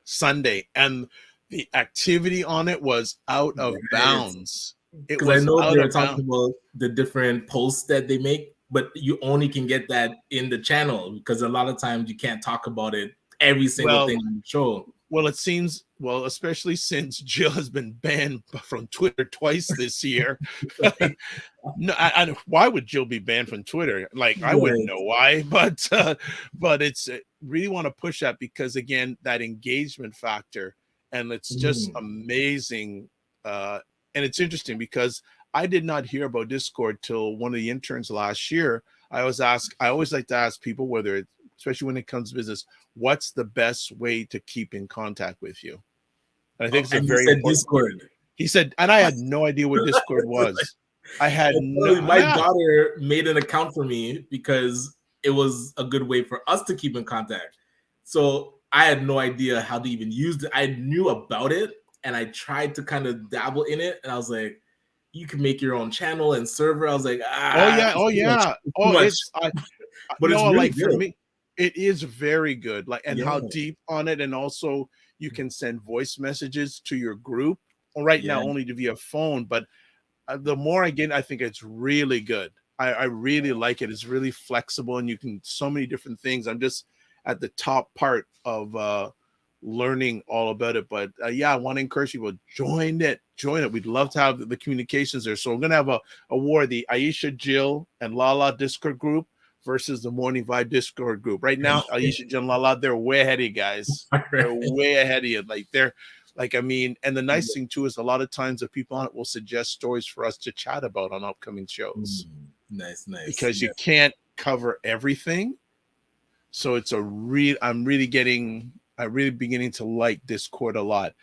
Sunday, and the activity on it was out of Right. bounds. It Because I was know out they're of talking bounds. about the different posts that they make, but you only can get that in the channel because a lot of times you can't talk about it every single Well, thing on the show. well, it seems, well, especially since Jill has been banned from Twitter twice this year. No, why would Jill be banned from Twitter? Like, I wouldn't Right. know why, but it's really want to push that because again, that engagement factor, and it's just Mm. amazing. And it's interesting because I did not hear about Discord till one of the interns last year. I always like to ask people whether it's, especially when it comes to business, what's the best way to keep in contact with you? And I think Oh, it's a and you very said important. Discord. He said, and I had no idea what Discord was. I had no, My yeah. daughter made an account for me because it was a good way for us to keep in contact. So I had no idea how to even use it. I knew about it and I tried to kind of dabble in it. And I was like, you can make your own channel and server. I was like, Oh yeah, it's oh too much. yeah, It's too oh much. it's But it's no, really like for good. me, it is very good. Like, and how Yeah. deep on it, and also you can send voice messages to your group. Right now, Yeah. only via phone, but the more I get, I think it's really good. I really like it. It's really flexible, and you can so many different things. I'm just at the top part of learning all about it. But yeah, I want to encourage people, join it. Join it. We'd love to have the communications there. So we're gonna have a war, the Aisha, Jill, and Lala Discord group versus the Morning Vibe Discord group. Right now, Aisha, Jill, and Lala, they're way ahead of you guys. All They're right. way ahead of you. Like they're like, I mean, and the nice thing too is a lot of times the people on it will suggest stories for us to chat about on upcoming shows Nice, nice. because you can't cover everything. So it's a real, I'm really beginning to like Discord a lot.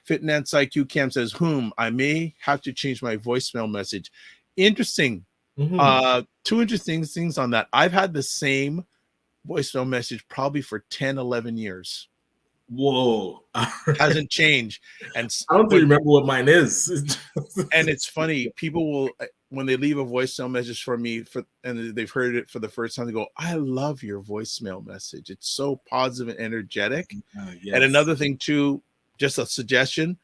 Fitness IQ Cam says, I may have to change my voicemail message. Interesting. Mm-hmm. Two interesting things on that. I've had the same voicemail message probably for 10, 11 years. Whoa. All right. Hasn't changed. And, I don't but, even remember what mine is. and it's funny, people will, when they leave a voicemail message for me and they've heard it for the first time, they go, I love your voicemail message. It's so positive and energetic. And Yes. another thing too, just a suggestion,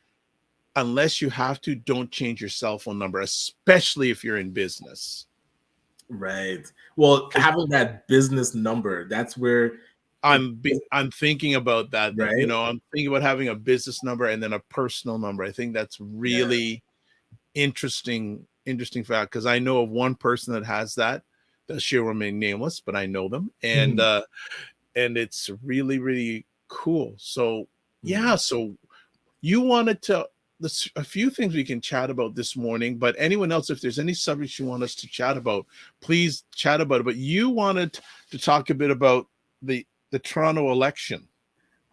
unless you have to, don't change your cell phone number, especially if you're in business. Right. Well, having that business number, that's where it, I'm thinking about that. You right? know, I'm thinking about having a business number and then a personal number. I think that's Yeah. really interesting fact, because I know of one person that has that she'll remain nameless, but I know them, Mhm. and it's really cool. So yeah, Mhm. so you wanted to, there's a few things we can chat about this morning, but anyone else, if there's any subjects you want us to chat about, please chat about it. But you wanted to talk a bit about the Toronto election.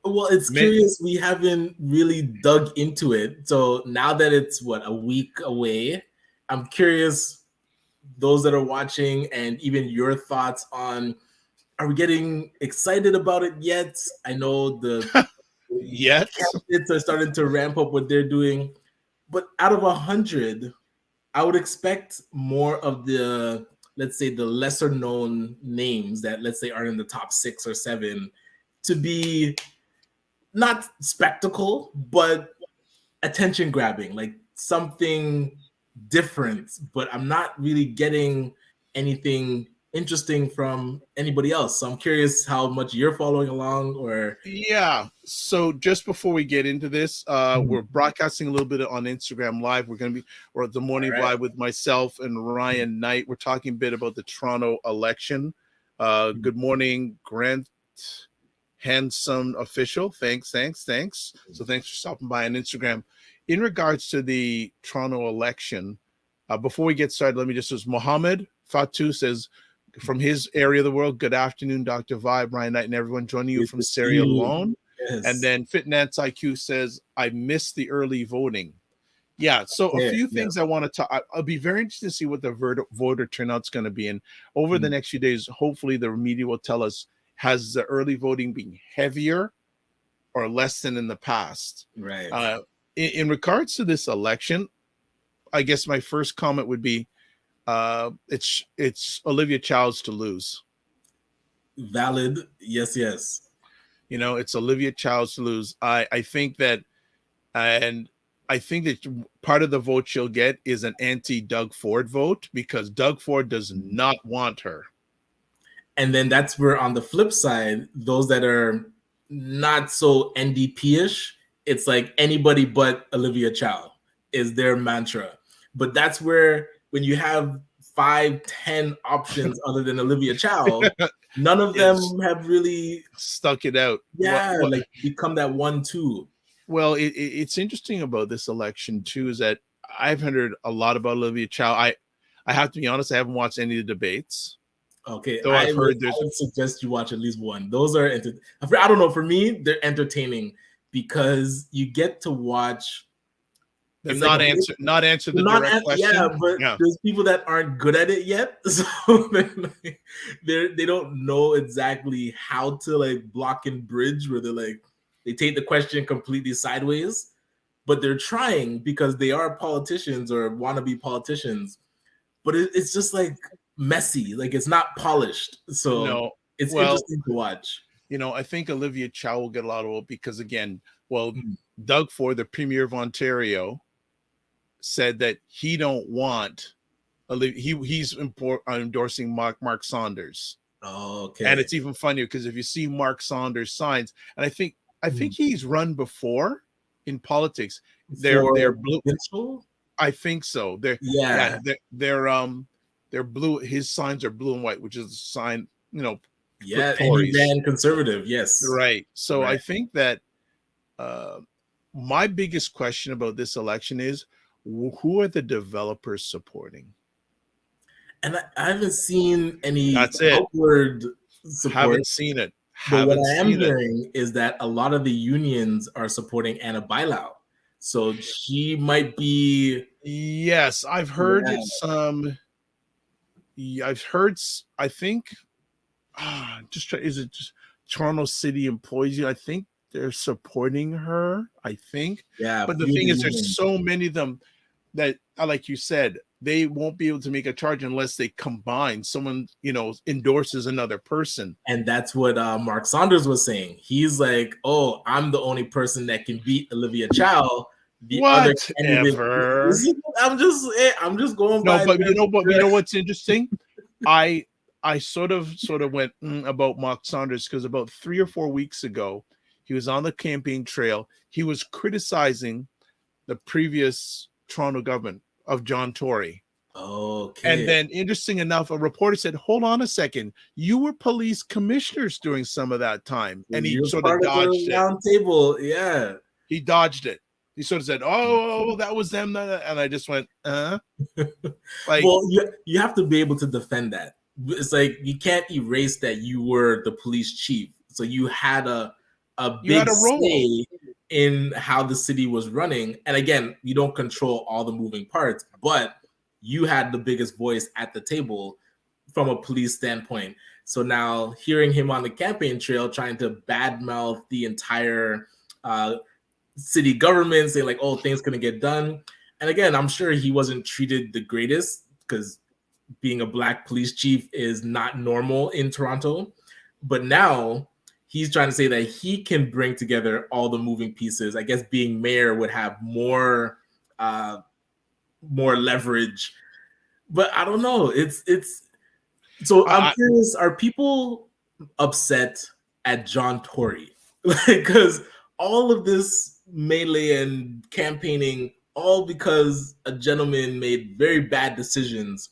Well, it's Man, curious. We haven't really dug into it. So now that it's what, a week away, I'm curious, those that are watching and even your thoughts on, are we getting excited about it yet? I know the yet candidates are starting to ramp up what they're doing, but out of 100, I would expect more of the, let's say, the lesser known names that, let's say, are in the top 6 or 7 to be not spectacle, but attention grabbing, like something different. But I'm not really getting anything interesting from anybody else. So I'm curious how much you're following along, or Yeah. So just before we get into this, we're Mhm. broadcasting a little bit on Instagram Live. We're going to be, or the All morning right. vibe with myself and Ryan Knight. We're talking a bit about the Toronto election. Good morning, Grant Handsome Official. Thanks. So thanks for stopping by on Instagram. In regards to the Toronto election, before we get started, let me just, as Mohammed Fatu says, from his area of the world, good afternoon, Dr. Vibe, Ryan Knight, and everyone joining you Good from to see Sierra you. Leone. And Yes. then Fitness IQ says, I missed the early voting. Yeah, so a Yeah. few Yeah. things I want to talk. I'll be very interested to see what the voter turnout's going to be. And over the Mm. next few days, hopefully the media will tell us, has the early voting been heavier or less than in the past? Right. Uh, in regards to this election, I guess my first comment would be, it's Olivia Childs to lose. Valid. Yes. Yes. You know, it's Olivia Child's to lose. I think that, and I think that part of the vote she'll get is an anti Doug Ford vote because Doug Ford does not want her. And then that's where on the flip side, those that are not so NDP-ish, it's like anybody but Olivia Chow is their mantra. But that's where when you have 5, 10 options other than Olivia Chow, none of them have really stuck it out. Like become that 1-2. Well, it's interesting about this election too, is that I've heard a lot about Olivia Chow. I have to be honest, I haven't watched any of the debates. Okay, so I would suggest you watch at least one. Those are, I don't know, for me, they're entertaining because you get to watch. They're not answer the direct question. Yeah, but there's people that aren't good at it yet, so they don't know exactly how to like block and bridge. Where they take the question completely sideways, but they're trying because they are politicians or wannabe politicians. But it's just like messy, like it's not polished. So it's interesting to watch. You know, I think Olivia Chow will get a lot of vote because again, Doug Ford, the Premier of Ontario, said that he don't want he's endorsing Mark Saunders. Oh, okay. And it's even funnier because if you see Mark Saunders signs, and I think he's run before in politics. They're blue. I think so. They're blue. His signs are blue and white, which is a sign, you know. Yeah, and he ran conservative. Yes, right. So I think that my biggest question about this election is who are the developers supporting? And I haven't seen any upward support. Haven't seen it. But what I am hearing is that a lot of the unions are supporting Anna Bailão. So she might be. Yes, I've heard some. I've heard. I think. Is it just Toronto City employees? I think they're supporting her. I think. Yeah. But the thing is, there's so many of them that, like you said, they won't be able to make a charge unless they combine. Someone, you know, endorses another person. And that's what Mark Saunders was saying. He's like, "Oh, I'm the only person that can beat Olivia Chow." Whatever. I'm just going. No, but you know what's interesting? I sort of went about Mark Saunders because about 3 or 4 weeks ago, he was on the campaign trail. He was criticizing the previous Toronto government of John Tory. Okay. And then, interesting enough, a reporter said, "Hold on a second, you were police commissioners during some of that time," and he sort of dodged it. Round table, yeah. He dodged it. He sort of said, "Oh, that was them," and I just went, Like, well, you have to be able to defend that. It's like you can't erase that you were the police chief, so you had a big say in how the city was running. And again, you don't control all the moving parts, but you had the biggest voice at the table from a police standpoint. So now hearing him on the campaign trail trying to badmouth the entire city government, saying like, "Oh, things couldn't get done." And again, I'm sure he wasn't treated the greatest because being a Black police chief is not normal in Toronto. But now he's trying to say that he can bring together all the moving pieces. I guess being mayor would have more leverage. But I don't know. It's so I'm curious, are people upset at John Tory? Because all of this melee and campaigning, all because a gentleman made very bad decisions,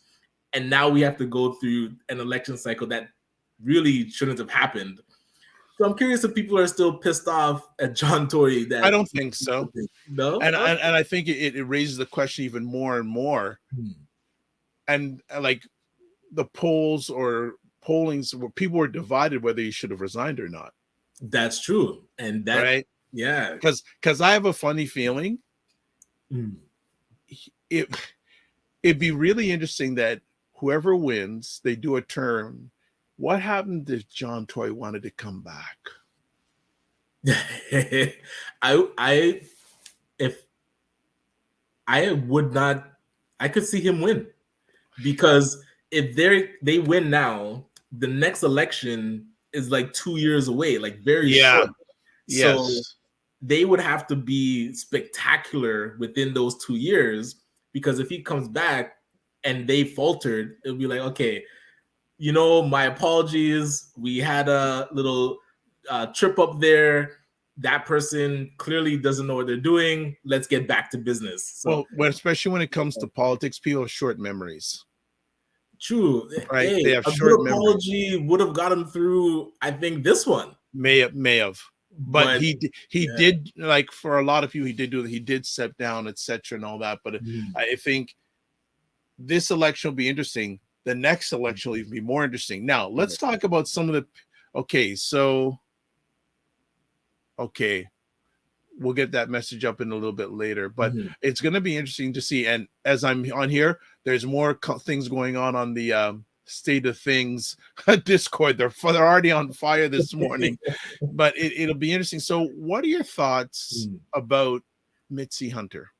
and now we have to go through an election cycle that really shouldn't have happened. So I'm curious if people are still pissed off at John Tory. I don't think so. No, and I think it raises the question even more and more. And like the polls or pollings where people were divided whether he should have resigned or not. That's true, and that right, yeah, because I have a funny feeling. It'd be really interesting that whoever wins, they do a term. What happened if John Tory wanted to come back? I could see him win, because if they win now, the next election is like 2 years away, like very Yeah. short. So Yes. they would have to be spectacular within those 2 years, because if he comes back and they faltered, it'll be like, okay, my apologies. We had a little trip up there. That person clearly doesn't know what they're doing. Let's get back to business. So, Well, especially when it comes to politics, people have short memories. true. Right? Hey, They have a short good memories. apology would have got him through, I think, this one. May have. But he did, like, for a lot of people, he did step down, etc., and all that. But I think this election will be interesting. The next election will even be more interesting. Now, let's talk about some of the. Okay, we'll get that message up in a little bit later, but it's going to be interesting to see. And as I'm on here, there's more things going on the State of Things Discord. They're already on fire this morning, but it'll be interesting. So, what are your thoughts about Mitzi Hunter?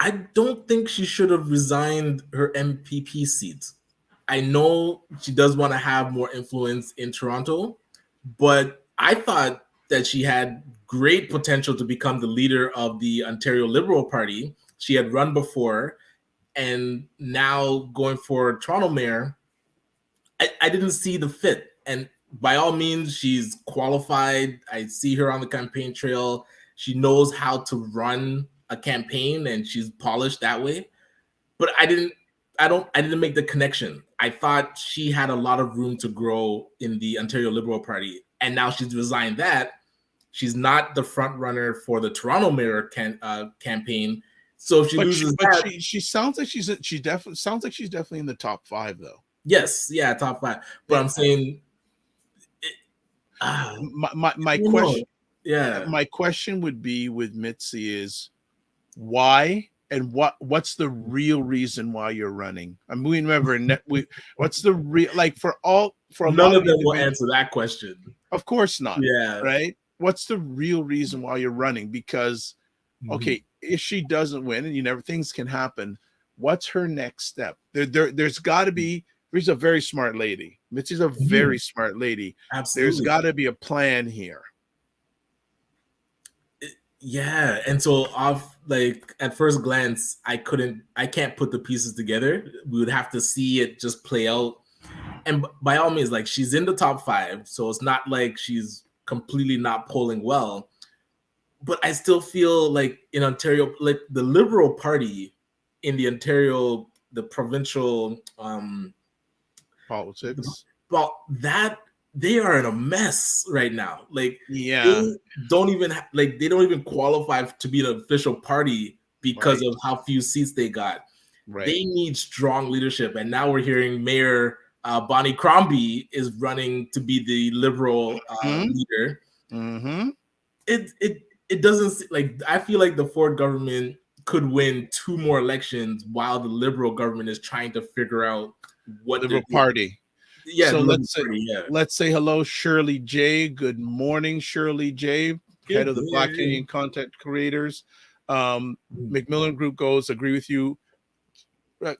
I don't think she should have resigned her MPP seat. I know she does want to have more influence in Toronto, but I thought that she had great potential to become the leader of the Ontario Liberal Party. She had run before, and now going for Toronto mayor, I didn't see the fit. And by all means, she's qualified. I see her on the campaign trail. She knows how to run a campaign, and she's polished that way. But I didn't make the connection. I thought she had a lot of room to grow in the Ontario Liberal Party, and now she's resigned that. She's not the front runner for the Toronto mayor campaign. So if she loses that, she sounds like she's definitely in the top 5, though. Yes, yeah, top 5. But I'm saying, my question, my question would be with Mitzi is why, and what's the real reason why you're running? I mean, remember, what's the real, like, for none of them will answer that question. Of course not. Yeah. Right. What's the real reason why you're running? Because okay, if she doesn't win, and things can happen, what's her next step? There's got to be. She's a very smart lady. Mitzi's a very smart lady. Absolutely. There's got to be a plan here. Yeah, and so at first glance, I can't put the pieces together. We would have to see it just play out. And by all means, like, she's in the top 5, so it's not like she's completely not polling well. But I still feel like in Ontario, like the Liberal Party in the Ontario, the provincial politics, well, that they are in a mess right now. Like, they don't even qualify to be an official party because of how few seats they got. Right. They need strong leadership, and now we're hearing Mayor Bonnie Crombie is running to be the Liberal leader. It doesn't, like, I feel like the Ford government could win 2 more elections while the Liberal government is trying to figure out what Liberal Party. Yeah. So let's say hello, Shirley J. Good morning, Shirley J., head of the Black Canadian Content Creators. Macmillan Group goes, agree with you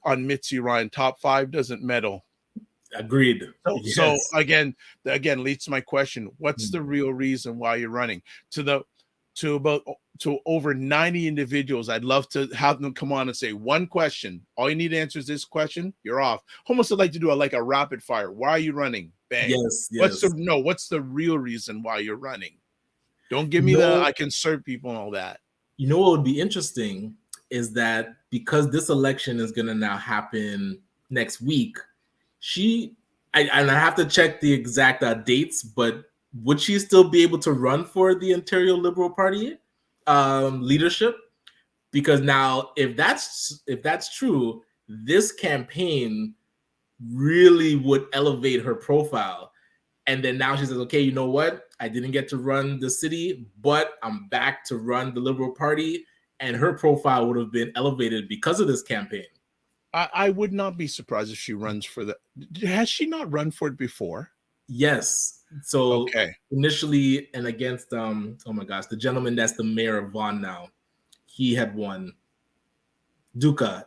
on Mitzi Ryan. Top 5 doesn't meddle. Agreed. So again leads to my question. What's the real reason why you're running? To over 90 individuals, I'd love to have them come on and say one question. All you need to answer is this question. You're off. Almost I'd like to do a rapid fire. Why are you running? Bang. Yes. What's the real reason why you're running? Don't give me I can serve people and all that. You know what would be interesting is that because this election is going to now happen next week, I have to check the exact dates, but would she still be able to run for the Ontario Liberal Party leadership? Because now, if that's true, this campaign really would elevate her profile. And then now she says, okay, you know what? I didn't get to run the city, but I'm back to run the Liberal Party. And her profile would have been elevated because of this campaign. I would not be surprised if she runs for that. Has she not run for it before? Yes. So initially, and against oh my gosh, the gentleman that's the mayor of Vaughan now, he had won. Duca.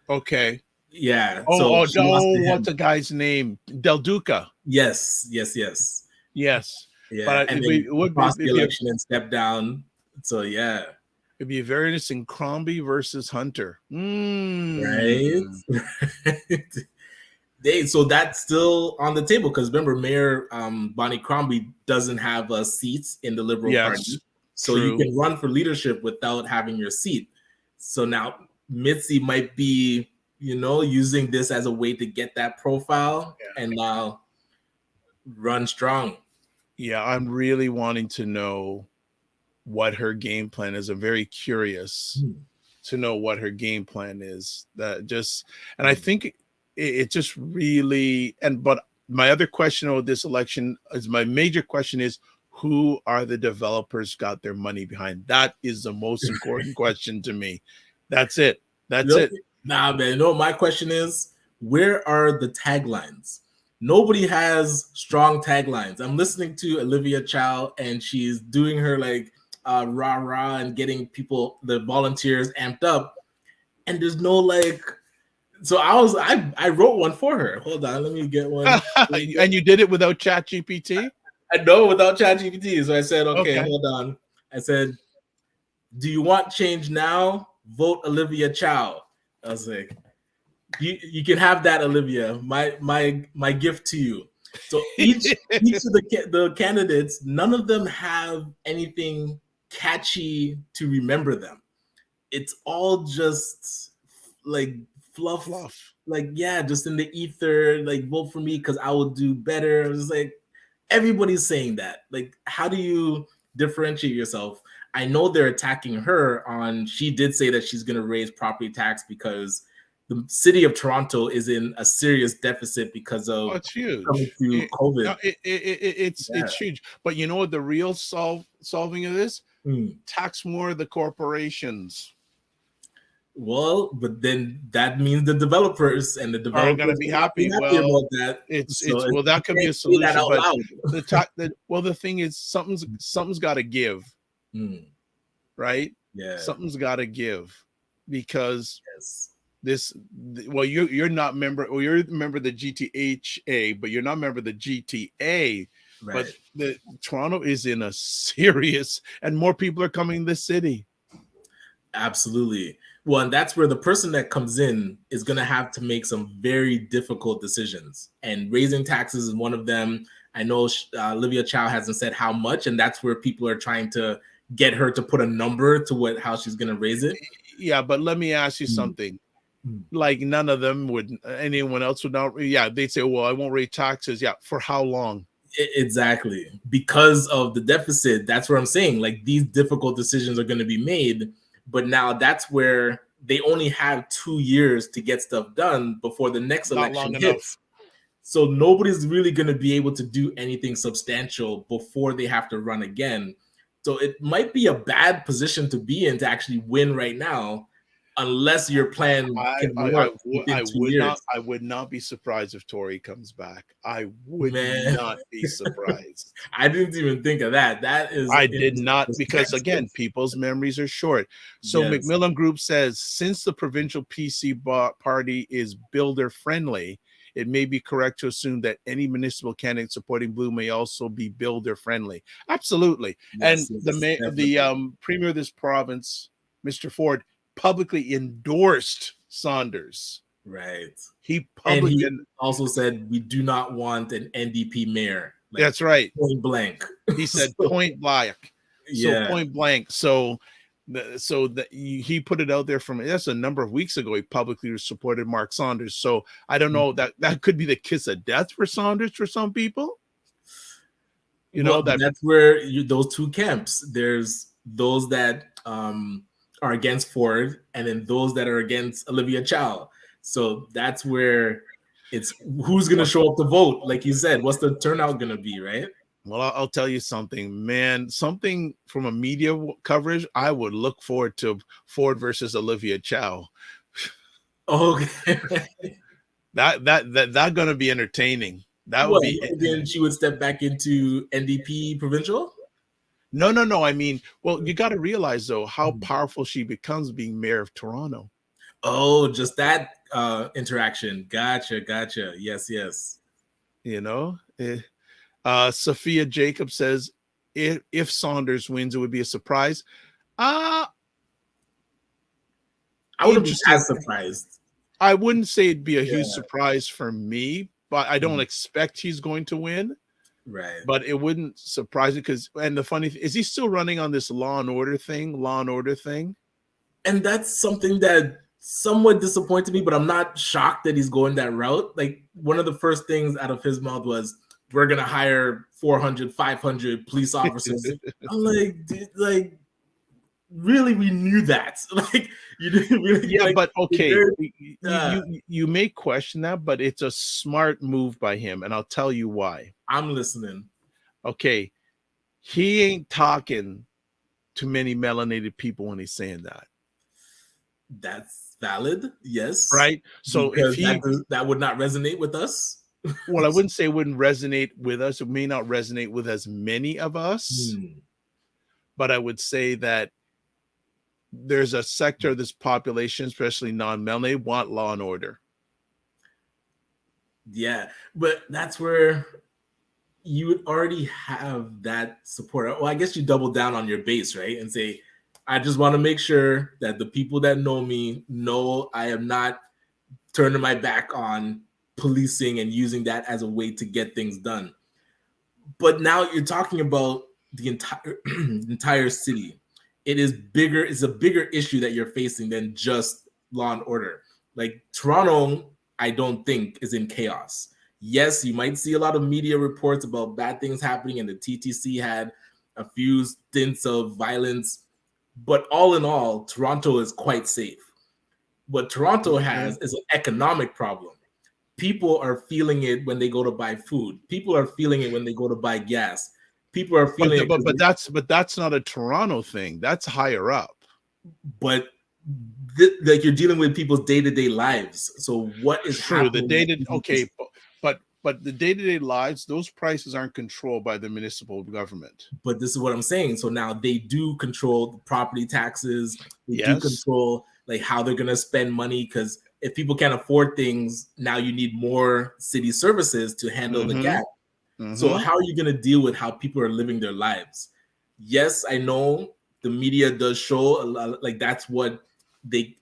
Okay. Yeah. What's the guy's name? Del Duca. Yes. Yes, but Yeah, and then it would be lost the election and stepped down. So yeah, it'd be very interesting. Crombie versus Hunter. right. So that's still on the table because remember, Mayor Bonnie Crombie doesn't have a seat in the Liberal Yes, Party, so you true. can run for leadership without having your seat. So now Mitzi might be, using this as a way to get that profile and now run strong. Yeah, I'm really wanting to know what her game plan is. I'm very curious to know what her game plan is. And I think it just really, but my other question about this election is my major question is who are the developers got their money behind? That is the most important question to me. That's it. That's it. Nah, man. No, my question is, where are the taglines? Nobody has strong taglines. I'm listening to Olivia Chow, and she's doing her like rah rah and getting people, the volunteers, amped up. And there's no like. So I wrote one for her. Hold on, let me get one. And you did it without Chat GPT? I know without ChatGPT. So I said, okay, Okay. hold on. I said, do you want change now? Vote Olivia Chow. I was like, you can have that, Olivia. My gift to you. So each of the candidates, none of them have anything catchy to remember them. It's all just like fluff. Like, yeah, just in the ether, like vote for me because I will do better. It was like everybody's saying that. Like, how do you differentiate yourself? I know they're attacking her on, she did say that she's going to raise property tax because the city of Toronto is in a serious deficit because of it's huge. coming through COVID. It's huge. But you know what the real solving of this? Tax more of the corporations. Well, but then that means the developers and the developers are going to be happy. Well, about that. Well, that could be a solution. But the thing is, something's got to give, right? Yeah, something's got to give because you're not member, or you're a member of the GTHA, but you're not a member of the GTA. Right. But the Toronto is in a serious, and more people are coming to the city. Absolutely. Well, and that's where the person that comes in is going to have to make some very difficult decisions. And raising taxes is one of them. I know Olivia Chow hasn't said how much, and that's where people are trying to get her to put a number to how she's going to raise it. Yeah, but let me ask you something. Like none of them anyone else would not. Yeah, they'd say, well, I won't raise taxes. Yeah, for how long? Exactly. Because of the deficit. That's what I'm saying. Like these difficult decisions are going to be made. But now that's where they only have 2 years to get stuff done before the next election hits. So nobody's really going to be able to do anything substantial before they have to run again. So it might be a bad position to be in to actually win right now, unless your plan can work within 2 years. I would not be surprised if Tory comes back. I would not be surprised. I didn't even think of that. I did not, because again, people's memories are short. So Macmillan Group says, since the provincial PC party is builder friendly, it may be correct to assume that any municipal candidate supporting Blue may also be builder friendly. Absolutely. And the premier of this province, Mr. Ford, publicly endorsed Saunders. Right. He also said, we do not want an NDP mayor. Like, that's right. Point blank. He said point blank. Yeah. So point blank. So he put it out there that's a number of weeks ago. He publicly supported Mark Saunders. So I don't know, that could be the kiss of death for Saunders for some people. That's where those two camps. There's those that are against Ford, and then those that are against Olivia Chow. So that's where it's who's going to show up to vote. Like you said, what's the turnout going to be, right? Well, I'll tell you something, man. Something from a media coverage, I would look forward to Ford versus Olivia Chow. Okay. that going to be entertaining. That would be. Then she would step back into NDP provincial. No. I mean, well, you got to realize though how powerful she becomes being mayor of Toronto. Oh, just that interaction. Gotcha. Yes. You know, Sophia Jacob says if Saunders wins, it would be a surprise. Uh I wouldn't be Interesting. as surprised. I wouldn't say it'd be a huge Yeah. surprise for me, but I don't expect he's going to win. Right. But it wouldn't surprise me because, and the funny thing is, he still running on this Law and Order thing. And that's something that somewhat disappointed me, but I'm not shocked that he's going that route. Like, one of the first things out of his mouth was, we're going to hire 400, 500 police officers. I'm like, dude, like, really, we knew that. Like, you didn't really. Yeah, like, but okay, you may question that, but it's a smart move by him, and I'll tell you why. I'm listening. Okay, he ain't talking to many melanated people when he's saying that. That's valid, yes. Right? So because if that would not resonate with us. Well, I wouldn't say it wouldn't resonate with us. It may not resonate with as many of us, but I would say that there's a sector of this population, especially non-melanated, want law and order. Yeah, but that's where you would already have that support. Well, I guess you double down on your base, right? And say, I just want to make sure that the people that know me know I am not turning my back on policing and using that as a way to get things done. But now you're talking about the entire city. It is bigger. It's a bigger issue that you're facing than just law and order. Like, Toronto, I don't think is in chaos. Yes, you might see a lot of media reports about bad things happening, and the TTC had a few stints of violence. But all in all, Toronto is quite safe. What Toronto has is an economic problem. People are feeling it when they go to buy food. People are feeling it when they go to buy gas. People are feeling it. But that's not a Toronto thing. That's higher up. But like, you're dealing with people's day-to-day lives. So what is true? Happening? But the day-to-day lives, those prices aren't controlled by the municipal government. But this is what I'm saying. So now they do control the property taxes. They do control like how they're going to spend money, because if people can't afford things, now you need more city services to handle the gap. So how are you going to deal with how people are living their lives? Yes, I know the media does show a lot, like that's what they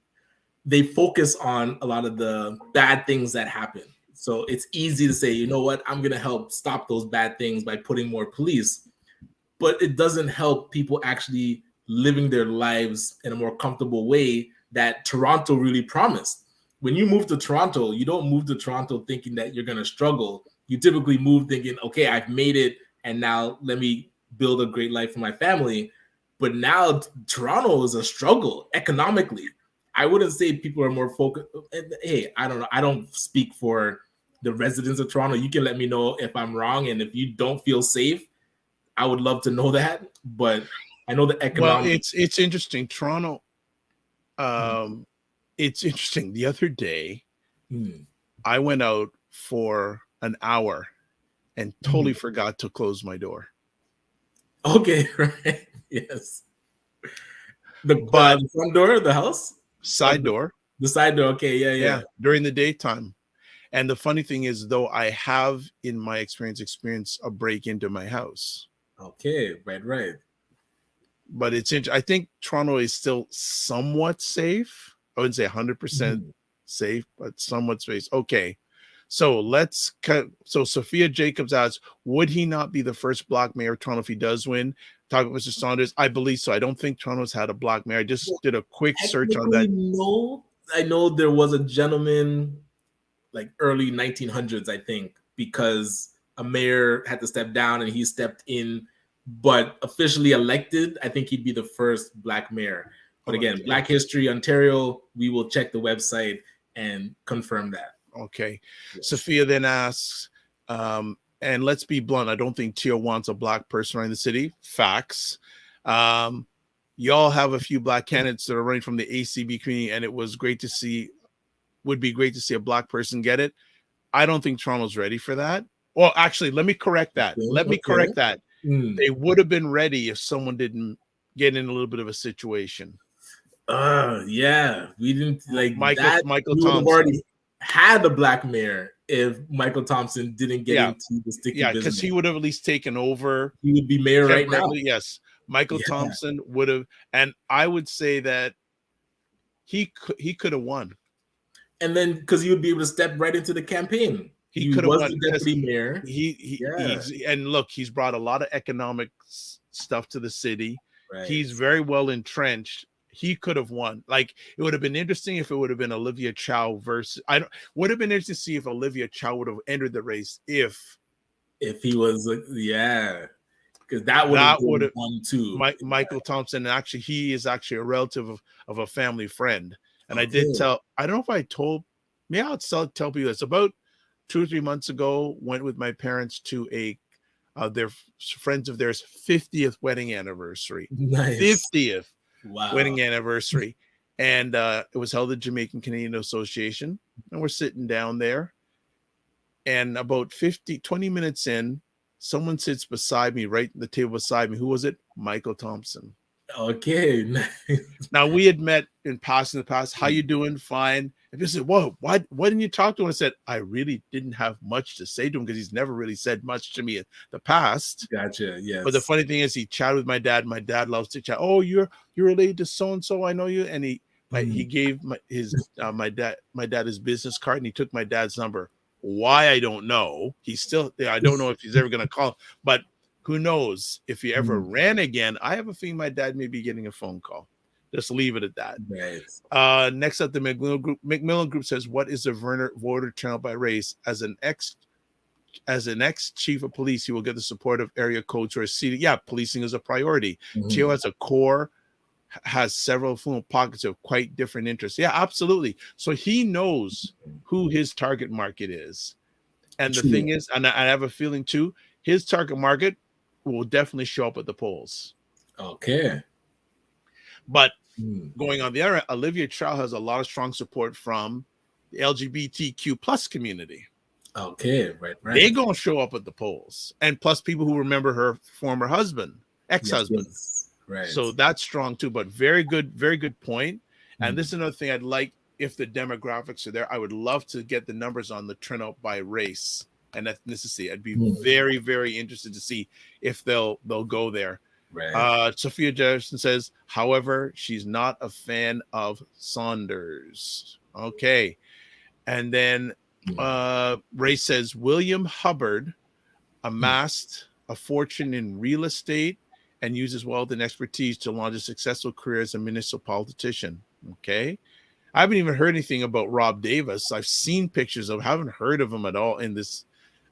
focus on, a lot of the bad things that happen. So it's easy to say, you know what, I'm going to help stop those bad things by putting more police. But it doesn't help people actually living their lives in a more comfortable way that Toronto really promised. When you move to Toronto, you don't move to Toronto thinking that you're going to struggle. You typically move thinking, okay, I've made it, and now let me build a great life for my family. But now Toronto is a struggle economically. I wouldn't say people are more focused. Hey, I don't know. I don't speak for the residents of Toronto. You can let me know if I'm wrong, and if you don't feel safe, I would love to know that. But I know the economic. Well, it's interesting. Toronto. It's interesting. The other day, I went out for an hour and totally forgot to close my door. Okay, right. Yes. The front door of the house? Side door. The side door. Okay, yeah. During the daytime. And the funny thing is, though, I have in my experienced a break into my house. Okay, right. But it's interesting. I think Toronto is still somewhat safe. I wouldn't say 100% safe, but somewhat safe. Okay. So let's cut. So Sophia Jacobs asks, would he not be the first Black mayor of Toronto if he does win? Talking about Mr. Saunders, I believe so. I don't think Toronto's had a Black mayor. I just did a quick search on that. No, I know there was a gentleman like early 1900s, I think, because a mayor had to step down and he stepped in. But officially elected, I think he'd be the first Black mayor. But again, Black History Ontario, we will check the website and confirm that. Okay. Yes. Sophia then asks, and let's be blunt, I don't think Tio wants a Black person running the city. Facts. Y'all have a few Black candidates that are running from the ACB community, and it was great to see, would be great to see a Black person get it. I don't think Toronto's ready for that. Well, actually, let me correct that. They would have been ready if someone didn't get in a little bit of a situation. Yeah, we didn't like Michael Thompson. Already had a black mayor if Michael Thompson didn't get into the sticky Yeah, business. because he would have at least taken over. He would be mayor right now. Yes, Michael Yeah. Thompson would have, and I would say that he could have won. And then because he would be able to step right into the campaign. He could have was won the deputy mayor. And look, he's brought a lot of economic stuff to the city. Right. He's very well entrenched. He could have won. Like, it would have been interesting if it would have been Olivia Chow versus. Would have been interesting to see if Olivia Chow would have entered the race if he was, because that would have won too. Michael Thompson, actually, he is actually a relative of a family friend. And I did tell. I don't know if I told. Maybe I'll tell people this. About 2 or 3 months ago, went with my parents to their friends of theirs 50th wedding anniversary. Nice. 50th wedding anniversary. And it was held at Jamaican Canadian Association. And we're sitting down there. And about 20 minutes in, someone sits beside me, right at the table beside me. Who was it? Michael Thompson. Okay. Now, we had met in the past. How you doing? Fine. And he said, whoa, why didn't you talk to him? I said, I really didn't have much to say to him because he's never really said much to me in the past. Gotcha. Yes. But the funny thing is, he chatted with my dad. My dad loves to chat. Oh, you're related to so and so. I know you. And he gave my dad his business card, and he took my dad's number. Why, I don't know. I don't know if he's ever going to call, but who knows if he ever ran again. I have a feeling my dad may be getting a phone call. Just leave it at that. Right. Next up, the McMillan Group says, what is the voter turnout by race? As an ex chief of police, he will get the support of area codes who are seated. Yeah, policing is a priority. Chio has a core, has several fluent pockets of quite different interests. Yeah, absolutely. So he knows who his target market is. And the thing is, and I have a feeling too, his target market will definitely show up at the polls. Okay. But going on the other end, Olivia Chow has a lot of strong support from the LGBTQ plus community. Okay, right. They're going to show up at the polls. And plus people who remember her former husband, ex-husband. Yes. Right. So that's strong too, but very good point. And this is another thing I'd like, if the demographics are there, I would love to get the numbers on the turnout by race and ethnicity. I'd be very, very interested to see if they'll go there. Right. Sophia Jefferson says, however, she's not a fan of Saunders. Okay. And then Ray says, William Hubbard amassed a fortune in real estate and uses wealth and expertise to launch a successful career as a municipal politician. Okay. I haven't even heard anything about Rob Davis. I've seen pictures of, haven't heard of him at all in this.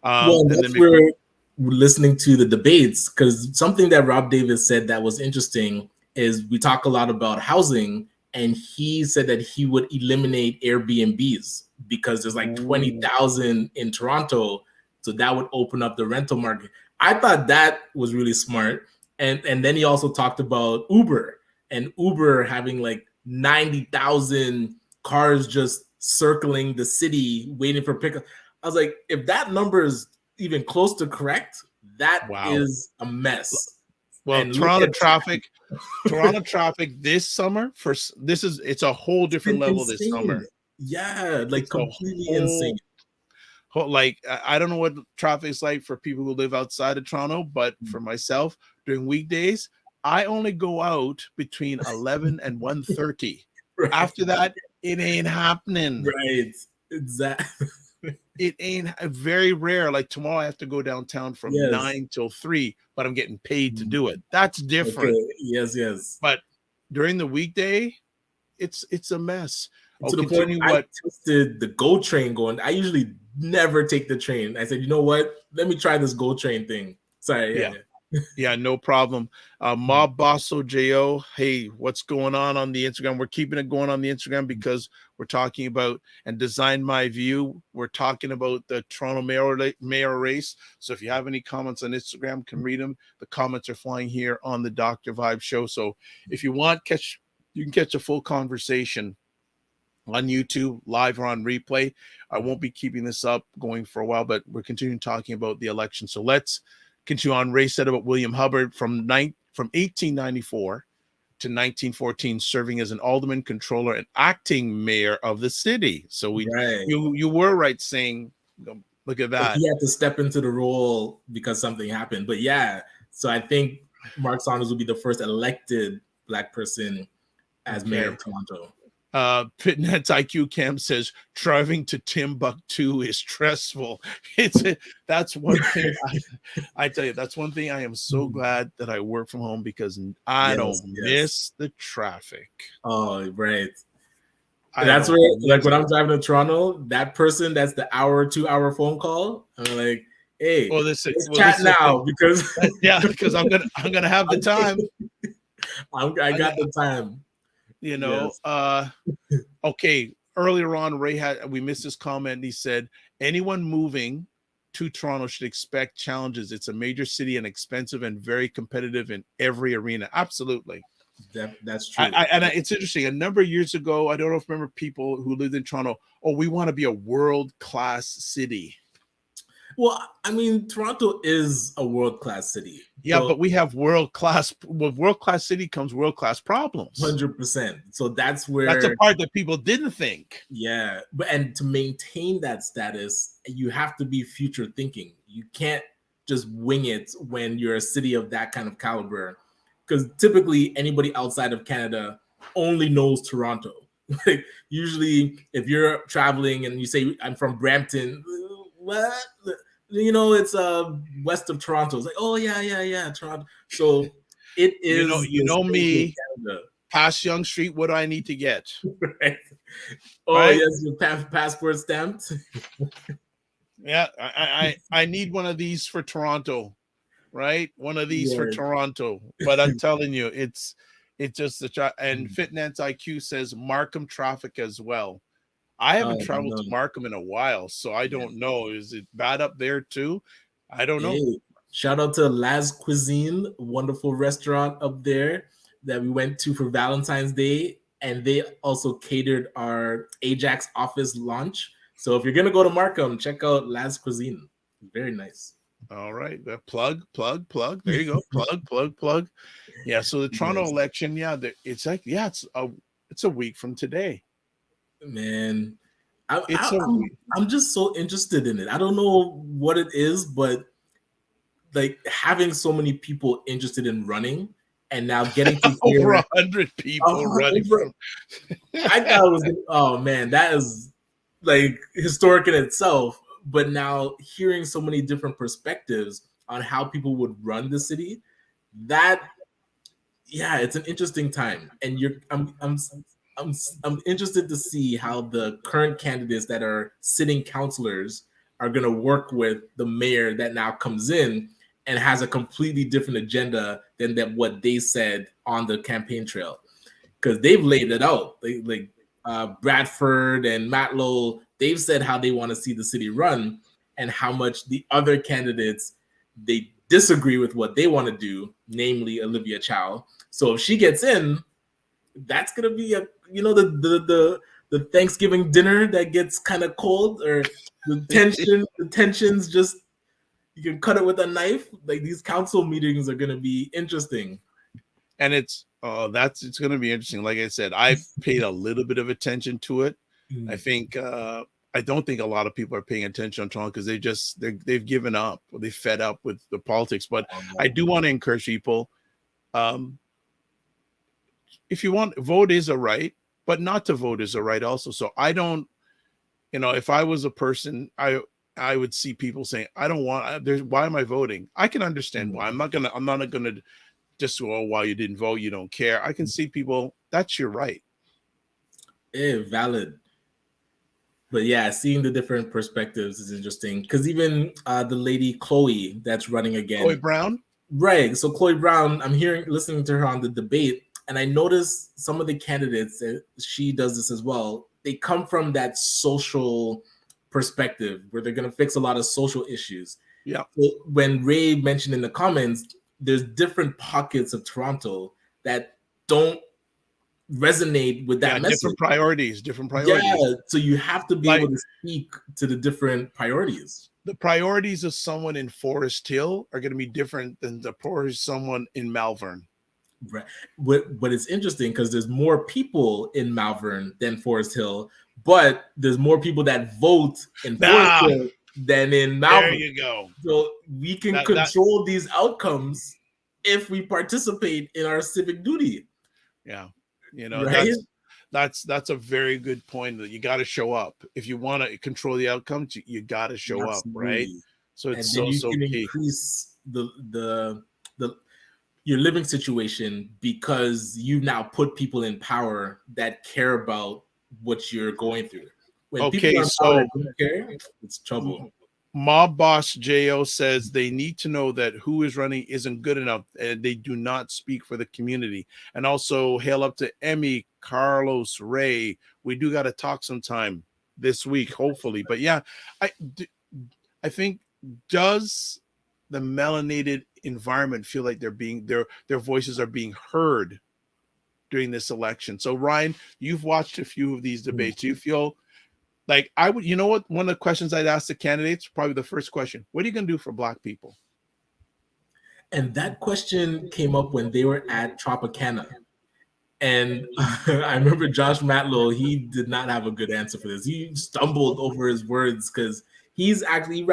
That's where listening to the debates, because something that Rob Davis said that was interesting is we talk a lot about housing, and he said that he would eliminate Airbnbs because there's like 20,000 in Toronto, so that would open up the rental market. I thought that was really smart. And then he also talked about Uber, and Uber having like 90,000 cars just circling the city waiting for pickup. I was like, if that number is even close to correct, that is a mess. Well, and Toronto traffic this summer, it's a whole different level this summer. Yeah, like completely insane. Like, I don't know what traffic is like for people who live outside of Toronto, but for myself, during weekdays, I only go out between 11 and 1:30. Right. After that, it ain't happening. Right. Exactly. It ain't very rare. Like tomorrow, I have to go downtown from 9 till 3, but I'm getting paid to do it. That's different. Okay. Yes. But during the weekday, it's a mess. To the point I tested the GO train going. I usually never take the train. I said, you know what? Let me try this GO train thing. Sorry. Yeah, no problem. Mob Bosso Jo, hey, what's going on the Instagram? We're keeping it going on the Instagram because we're talking about, and Design My View, we're talking about the Toronto mayor race. So if you have any comments on Instagram, can read them. The comments are flying here on the Dr. Vibe show. So if you want, you can catch a full conversation on YouTube, live or on replay. I won't be keeping this up going for a while, but we're continuing talking about the election. So let's continue on. Ray said about William Hubbard from 1894 to 1914, serving as an alderman, controller, and acting mayor of the city. So Right. you were right saying, look at that. He had to step into the role because something happened. But yeah, so I think Mark Saunders will be the first elected Black person as mayor of Toronto. Fitness IQ Cam says driving to Timbuktu is stressful. That's one thing I tell you. That's one thing I am so glad that I work from home because I don't miss the traffic. Oh, right. That's where, like, when I'm driving to Toronto, that person that's the 2-hour phone call, I'm like, hey, let's chat now because because I'm gonna have the time. I got the time. You know, okay. Earlier on, we missed his comment. He said, anyone moving to Toronto should expect challenges. It's a major city and expensive and very competitive in every arena. Absolutely. That's true. It's interesting. A number of years ago, I don't know if you remember people who lived in Toronto. Oh, we want to be a world-class city. Well, I mean, Toronto is a world-class city. Yeah, but we have world-class. With world-class city comes world-class problems. 100%. So that's a part that people didn't think. Yeah, and to maintain that status, you have to be future thinking. You can't just wing it when you're a city of that kind of caliber, because typically anybody outside of Canada only knows Toronto. Like, usually, if you're traveling and you say, "I'm from Brampton," what? You know, it's west of Toronto. It's like, oh yeah, Toronto. So it is. You know me. Past Yonge Street. What do I need to get? Right. Oh, right? Yes, your passport stamped. Yeah, I need one of these for Toronto, right? One of these for Toronto. But I'm telling you, it's just and Fitness IQ says Markham traffic as well. I haven't traveled to Markham in a while, so I don't know. Is it bad up there too? I don't know. Shout out to Laz Cuisine, wonderful restaurant up there that we went to for Valentine's Day, and they also catered our Ajax office launch. So if you're gonna go to Markham, check out Laz Cuisine. Very nice. All right, plug. There you go. plug. Yeah. So the Toronto election, it's like it's a week from today. Man, I'm just so interested in it. I don't know what it is, but like having so many people interested in running, and now getting to hear over 100 people running. I thought it was, oh man, that is like historic in itself. But now hearing so many different perspectives on how people would run the city, it's an interesting time. And I'm interested to see how the current candidates that are sitting councilors are going to work with the mayor that now comes in and has a completely different agenda than what they said on the campaign trail, because they've laid it out. Bradford and Matt Lowell, they've said how they want to see the city run and how much the other candidates, they disagree with what they want to do, namely Olivia Chow. So if she gets in, that's gonna be the Thanksgiving dinner that gets kind of cold, or the tensions just, you can cut it with a knife. Like, these council meetings are gonna be interesting. And it's gonna be interesting. Like I said, I've paid a little bit of attention to it. I think I don't think a lot of people are paying attention on Toronto because they've given up, or they fed up with the politics. But I do want to encourage people. If you want, vote is a right, but not to vote is a right also. So I don't, if I was a person, I would see people saying, I don't want, why am I voting? I can understand why. I'm not gonna just, why you didn't vote, you don't care. I can see people, that's your right. Valid. But yeah, seeing the different perspectives is interesting, because even the lady Chloe that's running again. Chloe Brown? Right. So Chloe Brown, I'm listening to her on the debate, and I noticed some of the candidates, she does this as well, they come from that social perspective where they're going to fix a lot of social issues. Yeah. So when Ray mentioned in the comments, there's different pockets of Toronto that don't resonate with that message. Different priorities. Yeah, so you have to be able to speak to the different priorities. The priorities of someone in Forest Hill are going to be different than the priorities of someone in Malvern. Right. But it's interesting because there's more people in Malvern than Forest Hill, but there's more people that vote in Forest Ah, Hill than in there Malvern. you go. So we can That control these outcomes if we participate in our civic duty. yeah, Right? that's a very good point. That you got to show up if you want to control the outcomes. You got to show up, right? Absolutely. So it's And then you so can key. increase the your living situation because you've now put people in power that care about what you're going through. When people Okay, are in power so that don't care, it's trouble. Mob Boss Jo says they need to know that who is running isn't good enough and they do not speak for the community. And also hail up to Emmy, Carlos, Ray. We do got to talk sometime this week, hopefully. But yeah, I think, does the melanated environment feel like their voices are being heard during this election? So Ryan, you've watched a few of these debates. Do you feel like I would, you know what? One of the questions I'd ask the candidates, probably the first question, what are you going to do for Black people? And that question came up when they were at Tropicana. And I remember Josh Matlow, he did not have a good answer for this. He stumbled over his words because he's actually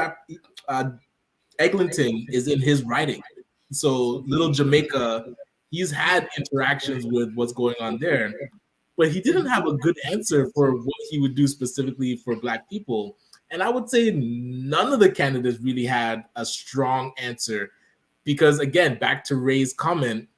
Eglinton is in his writing. So Little Jamaica, he's had interactions with what's going on there, but he didn't have a good answer for what he would do specifically for Black people. And I would say none of the candidates really had a strong answer because, again, back to Ray's comment,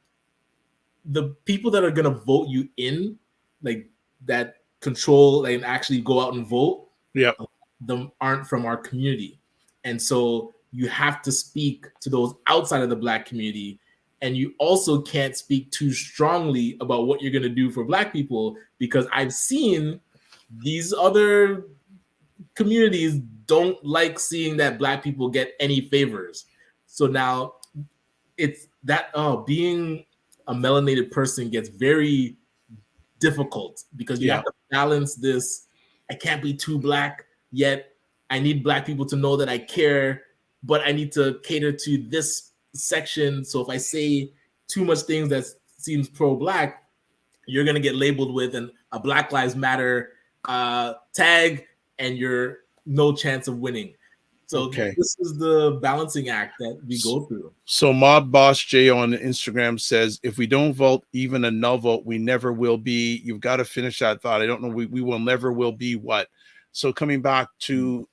the people that are going to vote you in, like that control and actually go out and vote, Yeah. them aren't from our community. And so you have to speak to those outside of the Black community. And you also can't speak too strongly about what you're going to do for Black people because I've seen these other communities don't like seeing that Black people get any favors. So now it's that being a melanated person gets very difficult because you have to balance this. I can't be too Black, yet I need Black people to know that I care, but I need to cater to this section. So if I say too much things that seems pro-Black, you're going to get labeled with a Black Lives Matter tag and you're no chance of winning. So this is the balancing act that we go through. So Mob Boss J on Instagram says, if we don't vote, even a no vote, we never will be. You've got to finish that thought. I don't know. We will never will be what? So coming back to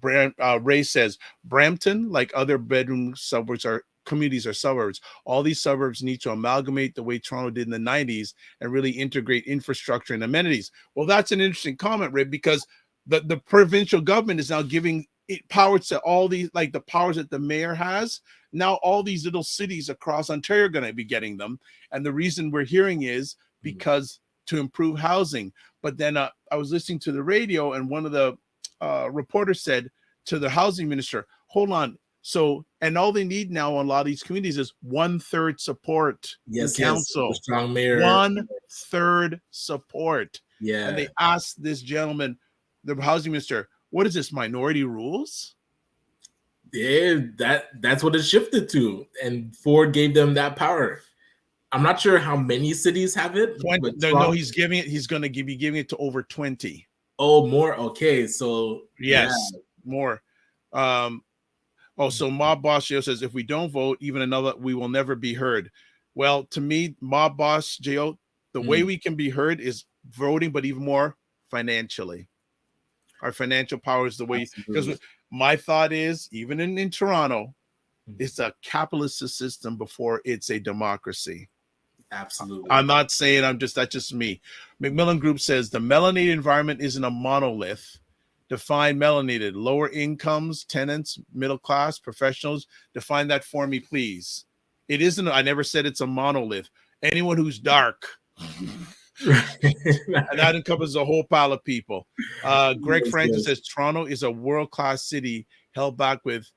Ray says, Brampton, like other bedroom suburbs are communities or suburbs, all these suburbs need to amalgamate the way Toronto did in the 90s and really integrate infrastructure and amenities. Well, that's an interesting comment, Ray, because the provincial government is now giving it powers to all these, like the powers that the mayor has. Now all these little cities across Ontario are going to be getting them. And the reason we're hearing is because to improve housing. But then I was listening to the radio and one of the reporters said to the housing minister, hold on. So, and all they need now on a lot of these communities is 1/3 support in council. Strong mayor. 1/3 support. Yeah. And they asked this gentleman, the housing minister, what is this, minority rules? Yeah, that's what it shifted to. And Ford gave them that power. I'm not sure how many cities have it. 20, no, he's giving it, he's going to be giving it to over 20. Oh, more? Okay, so yes, more. So Mob Boss Jo says, if we don't vote, even another, we will never be heard. Well, to me, Mob Boss Jo, the way we can be heard is voting, but even more financially. Our financial power is the way, because my thought is, even in Toronto, it's a capitalist system before it's a democracy. Absolutely. I'm not saying that's just me. McMillan Group says the melanated environment isn't a monolith. Define melanated: lower incomes, tenants, middle class, professionals. Define that for me, please. It isn't, I never said it's a monolith. Anyone who's dark. And that encompasses a whole pile of people. Greg Francis says Toronto is a world-class city held back with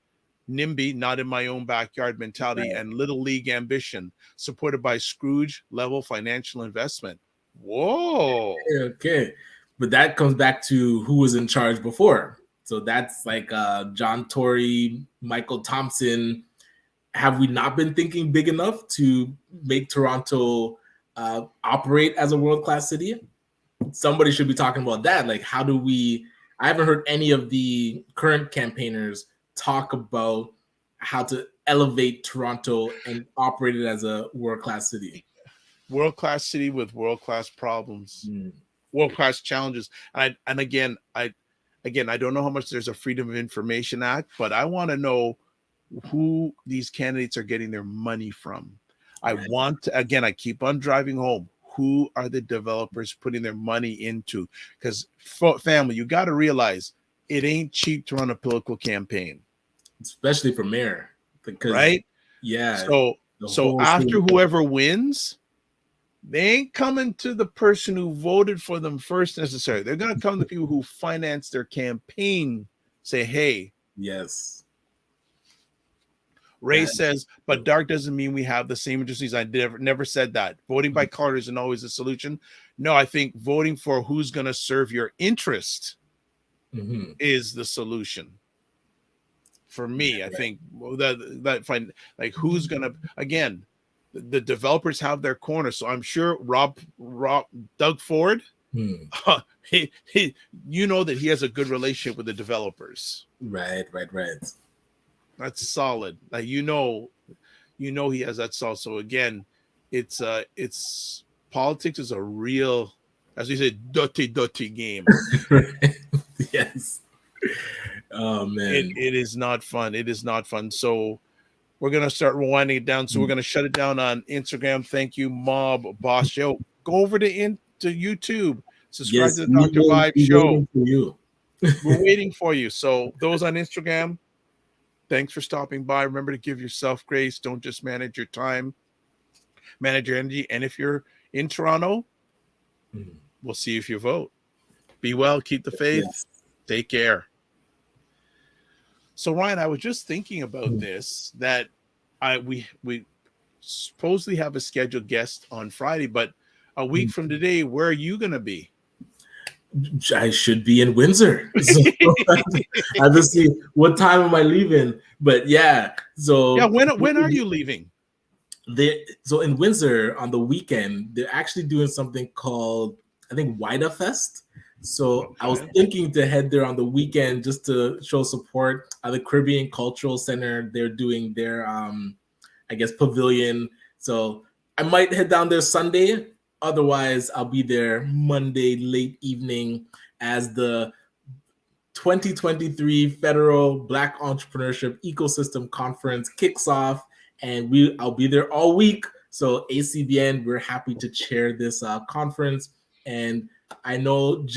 NIMBY, not in my own backyard mentality, and little league ambition, supported by Scrooge level financial investment. Whoa. Okay. But that comes back to who was in charge before. So that's like John Tory, Michael Thompson. have we not been thinking big enough to make Toronto operate as a world-class city? Somebody should be talking about that. Like, how do we? I haven't heard any of the current campaigners talk about how to elevate Toronto and operate it as a world-class city. World-class city with world-class problems, world-class challenges. And again, I don't know how much there's a Freedom of Information Act, but I want to know who these candidates are getting their money from. I want to, again, I keep on driving home. Who are the developers putting their money into? Because family, you got to realize it ain't cheap to run a political campaign, especially for mayor. Because, right? Yeah. So after whoever wins, they ain't coming to the person who voted for them first necessarily. They're going to come to the people who finance their campaign. Say, hey, yes. Ray says, but dark doesn't mean we have the same interests. I never said that. Voting by color isn't always a solution. No, I think voting for who's going to serve your interest is the solution. For me, I think that find like who's going to, again, the developers have their corner. So I'm sure Doug Ford, he you know that he has a good relationship with the developers. Right. That's solid. Like you know he has that solid. So again, it's politics is a real, as we say, dirty game. Yes. Oh man, it is not fun. It is not fun. So we're gonna start winding it down. So we're gonna shut it down on Instagram. Thank you, Mob Boss Show. Go over to YouTube. Subscribe to the Dr. Vibe Show. We're waiting for you. So those on Instagram, thanks for stopping by. Remember to give yourself grace. Don't just manage your time, manage your energy. And if you're in Toronto, we'll see if you vote. Be well, keep the faith. Yes. Take care. So Ryan, I was just thinking about this, that we supposedly have a scheduled guest on Friday, but a week from today, where are you going to be? I should be in Windsor. So I have to see what time am I leaving. But yeah, so yeah, when are you leaving? So in Windsor on the weekend, they're actually doing something called, I think, WIDA Fest. So I was thinking to head there on the weekend just to show support. At the Caribbean Cultural Center, they're doing their, I guess, pavilion. So I might head down there Sunday. Otherwise, I'll be there Monday late evening as the 2023 Federal Black Entrepreneurship Ecosystem Conference kicks off, and I'll be there all week. So ACBN, we're happy to chair this conference, and I know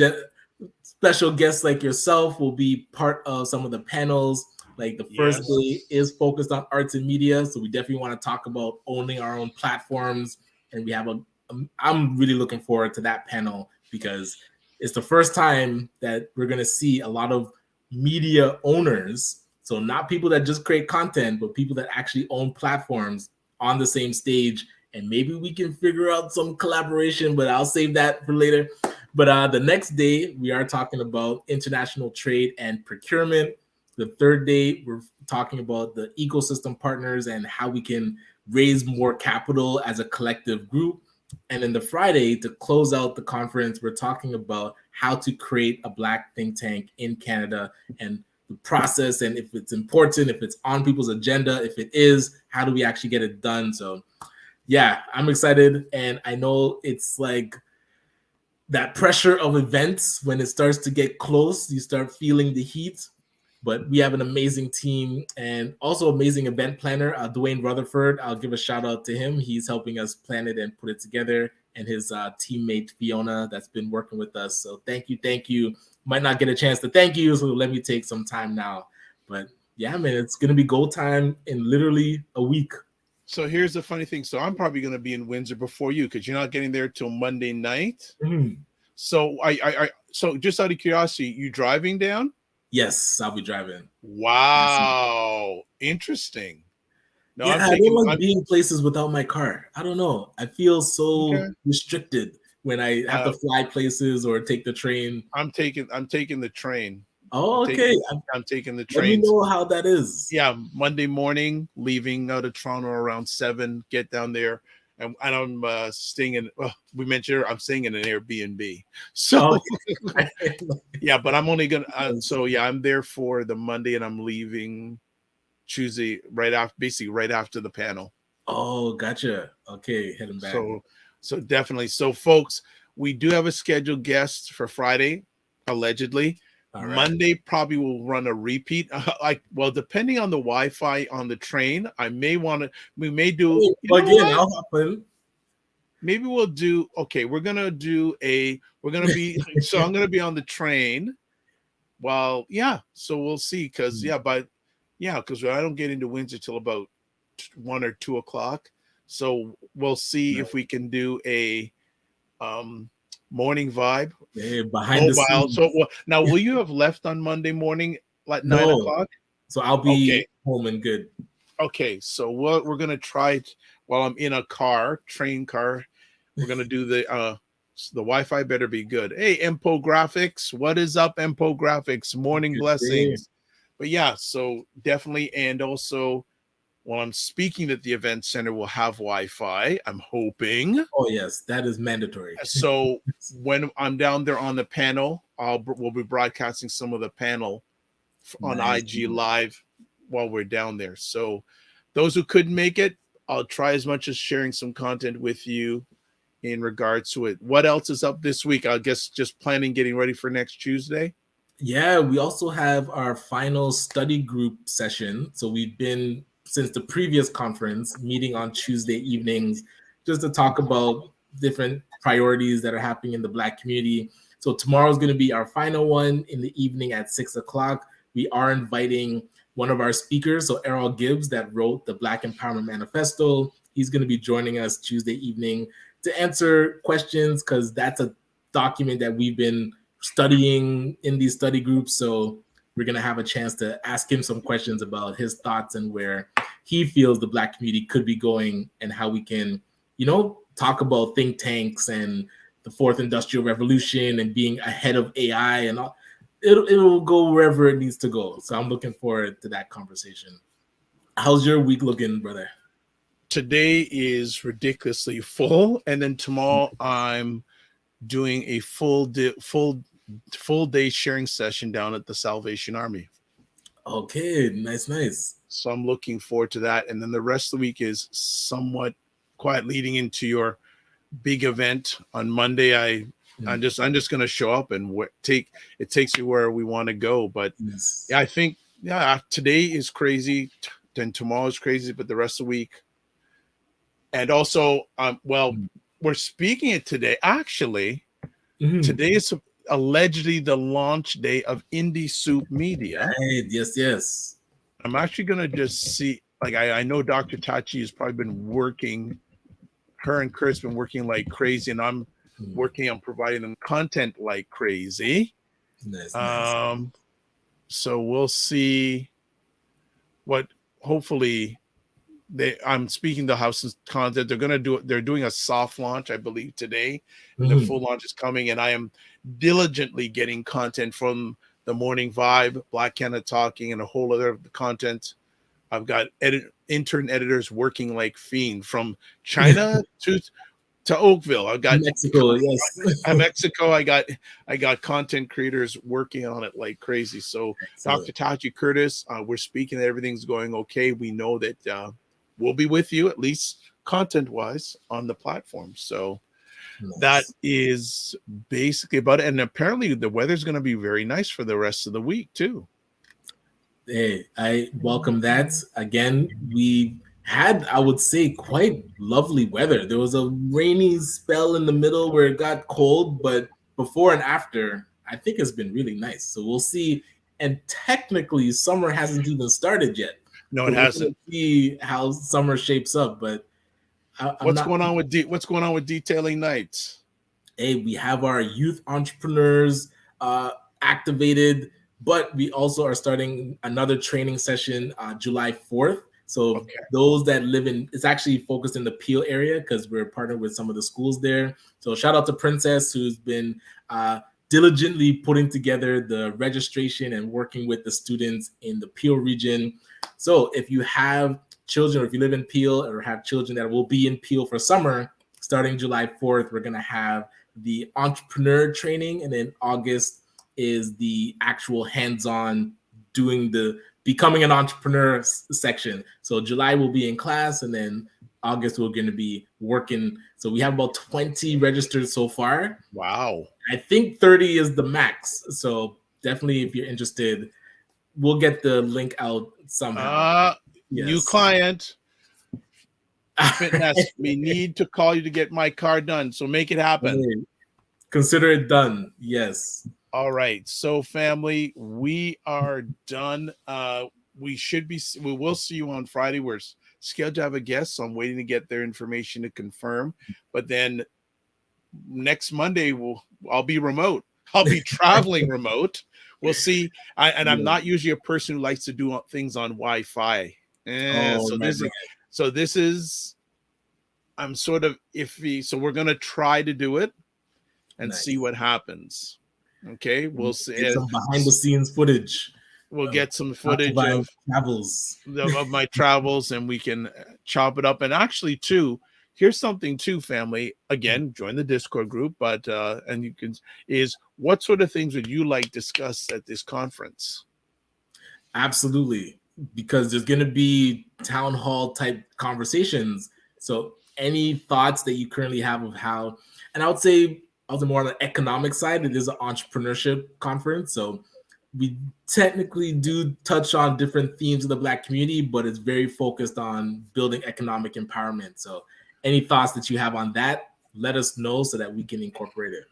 special guests like yourself will be part of some of the panels. Like the first day is focused on arts and media, so we definitely want to talk about owning our own platforms, and we have I'm really looking forward to that panel because it's the first time that we're going to see a lot of media owners. So not people that just create content, but people that actually own platforms on the same stage. And maybe we can figure out some collaboration, but I'll save that for later. But the next day, we are talking about international trade and procurement. The third day, we're talking about the ecosystem partners and how we can raise more capital as a collective group. And then the Friday, to close out the conference, we're talking about how to create a Black think tank in Canada and the process, and if it's important, if it's on people's agenda. If it is, how do we actually get it done? So yeah, I'm excited. And I know it's like that pressure of events when it starts to get close, you start feeling the heat. But we have an amazing team and also amazing event planner, Dwayne Rutherford. I'll give a shout out to him. He's helping us plan it and put it together, and his teammate Fiona that's been working with us. So thank you. Might not get a chance to thank you, so let me take some time now. But yeah, man, it's going to be go time in literally a week. So here's the funny thing. So I'm probably going to be in Windsor before you because you're not getting there till Monday night. Mm-hmm. So so just out of curiosity, you driving down? Yes, I'll be driving. Wow. Interesting. No, yeah, I don't like being places without my car. I don't know. I feel so restricted when I have to fly places or take the train. I'm taking the train. Oh, I'm okay. I'm taking the Let me trains. know how that is. Yeah, Monday morning, leaving out of Toronto around 7, get down there. And I'm staying in, well, we mentioned I'm staying in an Airbnb. So, Oh, yeah, but I'm only going to, yes. so yeah, I'm there for the Monday and I'm leaving Tuesday right after, basically right after the panel. Oh, gotcha. Okay, heading back. So definitely. So, folks, we do have a scheduled guest for Friday, allegedly. All right. Monday probably will run a repeat. Like, well, depending on the Wi-Fi on the train, I may want to. We may do. Hey, You know again, what? I'll hop in. Maybe we'll do. Okay, we're gonna do a. We're gonna be. So I'm gonna be on the train. Well, yeah. So we'll see. Because because I don't get into Windsor till about 1 or 2 o'clock. So we'll see if we can do a morning vibe Hey, behind the mobile. scenes. So now, will you have left on Monday morning at nine No, o'clock? so I'll Okay, be home and good. okay. So what we're gonna try while I'm in a train car. We're gonna do the Wi-Fi better be good. Hey, Empo Graphics, what is up, Empo Graphics? Morning Good day. blessings. But yeah, so definitely, and also while I'm speaking at the event center, we'll have Wi-Fi. I'm hoping. Oh yes, that is mandatory. So when I'm down there on the panel, we'll be broadcasting some of the panel on Nice. IG Live while we're down there. So those who couldn't make it, I'll try as much as sharing some content with you in regards to it. What else is up this week? I guess just planning, getting ready for next Tuesday. Yeah, we also have our final study group session. So we've been, since the previous conference, meeting on Tuesday evenings just to talk about different priorities that are happening in the Black community. So tomorrow's going to be our final one in the evening at 6 o'clock. We are inviting one of our speakers, so Errol Gibbs, that wrote the Black Empowerment Manifesto. He's going to be joining us Tuesday evening to answer questions, because that's a document that we've been studying in these study groups. So we're going to have a chance to ask him some questions about his thoughts and where he feels the Black community could be going, and how we can, talk about think tanks and the fourth industrial revolution and being ahead of AI and all. It'll go wherever it needs to go. So I'm looking forward to that conversation. How's your week looking, brother? Today is ridiculously full, and then tomorrow I'm doing a full day sharing session down at the Salvation Army. Okay, nice. So I'm looking forward to that, and then the rest of the week is somewhat quiet, leading into your big event on Monday. I'm just going to show up and takes me where we want to go. But yes. yeah, I think today is crazy, then tomorrow is crazy, but the rest of the week. And also, we're speaking it today. Actually, today is allegedly the launch day of Indie Soup Media. Right. Yes. I'm actually gonna just see. Like, I know Dr. Tachi has probably been working. Her and Chris been working like crazy, and I'm working on providing them content like crazy. Nice. So we'll see what. Hopefully, I'm speaking to House and Content. They're doing a soft launch, I believe, today. And the full launch is coming, and I am diligently getting content from the Morning Vibe, Black Canada Talking, and a whole other content. I've got intern editors working like fiend from China to Oakville. I've got Mexico. Yes. Mexico. I got content creators working on it like crazy. So Dr. Tachi Curtis, we're speaking that everything's going okay. We know that we'll be with you, at least content wise, on the platform. So that is basically about it. And apparently the weather's going to be very nice for the rest of the week too. Hey, I welcome that. Again, we had, I would say, quite lovely weather. There was a rainy spell in the middle where it got cold, but before and after, I think it's been really nice. So we'll see. And technically, summer hasn't even started yet. No, it hasn't. See how summer shapes up. But what's going on with Detailing Nights? Hey, we have our youth entrepreneurs activated. But we also are starting another training session July 4th. So those that live it's actually focused in the Peel area, because we're partnered with some of the schools there. So shout out to Princess, who's been diligently putting together the registration and working with the students in the Peel region. So if you have children, or if you live in Peel or have children that will be in Peel for summer, starting July 4th, we're going to have the entrepreneur training. And then August is the actual hands-on doing the becoming an entrepreneur section. So July will be in class, and then August we're going to be working. So we have about 20 registered so far. Wow. I think 30 is the max. So definitely, if you're interested, we'll get the link out somehow. New client. Fitness. We need to call you to get my car done. So make it happen. Consider it done. Yes. All right. So family, we are done. We will see you on Friday. We're scheduled to have a guest, so I'm waiting to get their information to confirm. But then next Monday I'll be remote. I'll be traveling remote. We'll see. I'm not usually a person who likes to do things on Wi-Fi. This is I'm sort of iffy. So we're gonna try to do it and see what happens. Okay, we'll see some behind the scenes footage. We'll get some footage of my travels, and we can chop it up. And actually, too, here's something too, family. Again, join the Discord group, but and you can what sort of things would you like discussed at this conference? Absolutely, because there's going to be town hall type conversations. So any thoughts that you currently have of how, and I would say more on the economic side, it is an entrepreneurship conference. So we technically do touch on different themes of the Black community, but it's very focused on building economic empowerment. So any thoughts that you have on that, let us know so that we can incorporate it.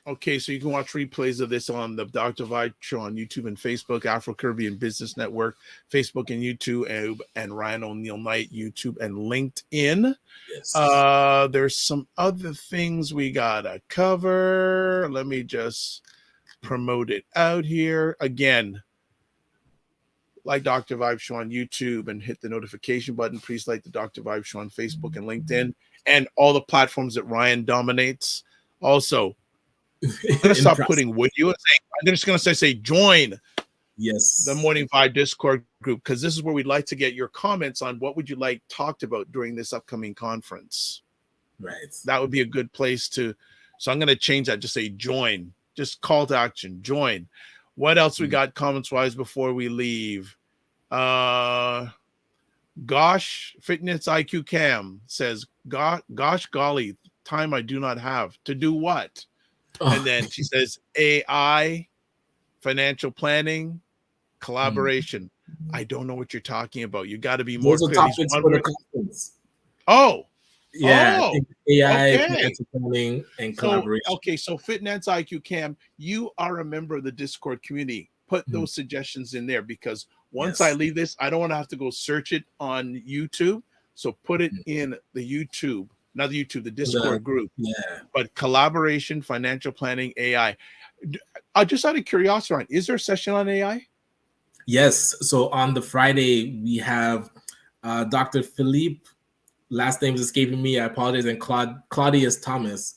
Okay, so you can watch replays of this on the Dr. Vibe Show on YouTube and Facebook, Afro-Caribbean Business Network, Facebook and YouTube, and Ryan O'Neal Knight, YouTube and LinkedIn. Yes. There's some other things we gotta cover. Let me just promote it out here. Again, like Dr. Vibe Show on YouTube and hit the notification button. Please like the Dr. Vibe Show on Facebook and LinkedIn and all the platforms that Ryan dominates. Also, I'm gonna stop putting "would you?" I'm just gonna say join. Yes, the Morning Vibe Discord group, because this is where we'd like to get your comments on what would you like talked about during this upcoming conference. Right, that would be a good place to. So I'm gonna change that. Just say join. Just call to action. Join. What else we got comments wise before we leave? Gosh, Fitness IQ Cam says, "Gosh, golly, time I do not have to do what." And then she says AI, financial planning, collaboration. I don't know what you're talking about. You got to be more clear. Those are topics for the conference. Oh, yeah. AI, financial planning, and collaboration. So Fitness IQ Cam, you are a member of the Discord community. Put those suggestions in there, because once I leave this, I don't want to have to go search it on YouTube. So put it in the YouTube. Not the YouTube, the Discord group. Yeah. But collaboration, financial planning, AI. Just out of curiosity, Ryan, is there a session on AI? Yes. So on the Friday, we have Dr. Philippe, last name is escaping me, I apologize, and Claudius Thomas.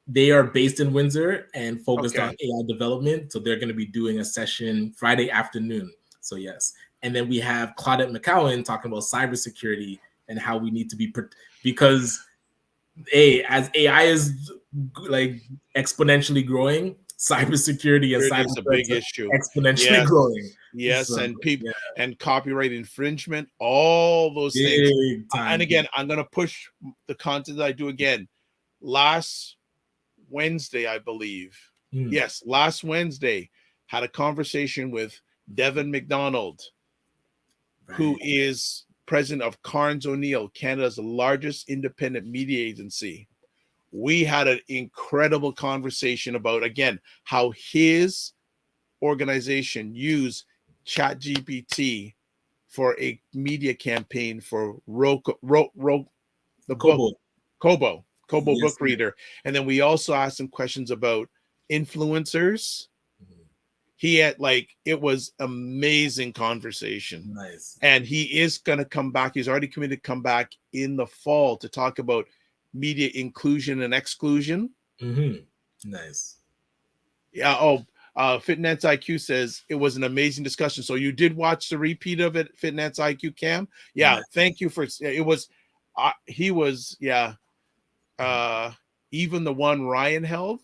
They are based in Windsor and focused on AI development. So they're going to be doing a session Friday afternoon. So yes. And then we have Claudette McCowan talking about cybersecurity and how we need to be, because as AI is like exponentially growing, cybersecurity and cyber is a big issue, exponentially growing. Yes, so, and people and copyright infringement, all those things. And again, I'm going to push the content that I do again. Last Wednesday, I believe. Yes, last Wednesday, had a conversation with Devin McDonald, who is president of Carnes O'Neill, Canada's largest independent media agency. We had an incredible conversation about, again, how his organization used ChatGPT for a media campaign for Kobo book reader. And then we also asked some questions about influencers. He had it was amazing conversation. Nice. And he is going to come back. He's already committed to come back in the fall to talk about media inclusion and exclusion. Nice. Yeah. Oh, Fitness IQ says it was an amazing discussion. So you did watch the repeat of it, Fitness IQ Cam? Yeah. Nice. Thank you for it. Was he was yeah. Uh, even the one Ryan held.